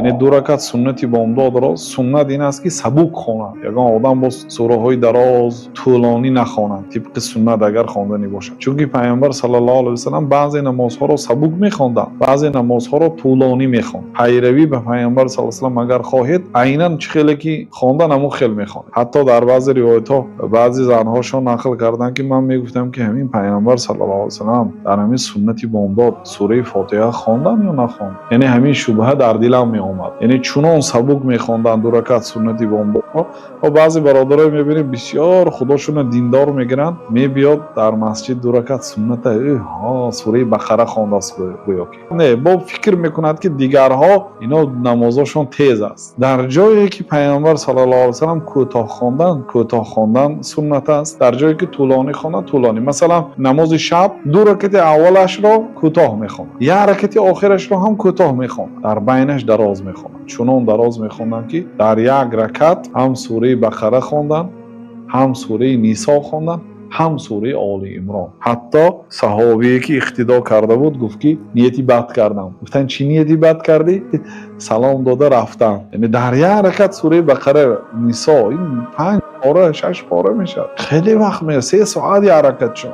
یعنی 2 رکعت سنتی بامداد را سنت این است که سبک خواند. یگان آدم با سوره های دراز طولانی نخواند طبق سنت اگر خواندنی باشد. چونکه پیامبر صلی الله علیه و سلم بعضی نمازها را سبک می‌خواندند، بعضی نمازها را طولانی می‌خواند. پیروی به پیامبر صلی الله علیه و سلم اگر خواهید عیناً چه خیلی که خواندن همون خیلی می‌خواند. حتی در بعضی روایت‌ها بعضی زن‌هاشون نقل کردن که من میگفتم که همین پیامبر صلی الله علیه و سلم در همین سنتی بامداد سوره فاتحه خواندن یا نخواند. یعنی همین شبهه در دلم می اومد. یعنی چون سبک می‌خواندن 2 رکعت سنتی بامداد و بعضی برادرای می‌بینیم بسیار خودشون دیندار میگیرن میبیاد در مسجد 2 رکعت سنت سوره بقره خوانده است گویا که نه با فکر میکند که دیگرها اینا نمازشون تیز است. در جایی که پیامبر صلی الله علیه و سلم کوتاه خواندن سنت است، در جایی که طولانی خواندن طولانی. مثلا نماز شب 2 رکعت اولش را کوتاه میخوند، 1 رکعت آخرش را هم کوتاه میخوند، در بینش دراز میخوند. چنان دراز میخوندن که در 1 رکعت هم سوره بقره خواندن، هم سوره نیسا خواندن، هم سوره آل عمران. حتی صحابی که اقتدا کرده بود گفت که نیتی بد کردم. گفتن چی نیتی بد کردی؟ سلام داده رفتن. یعنی در 1 رکعت سوره بقره، نیسا این 5 پاره 6 پاره میشه. خیلی وقت میشه، 3 ساعت 1 رکعت شد.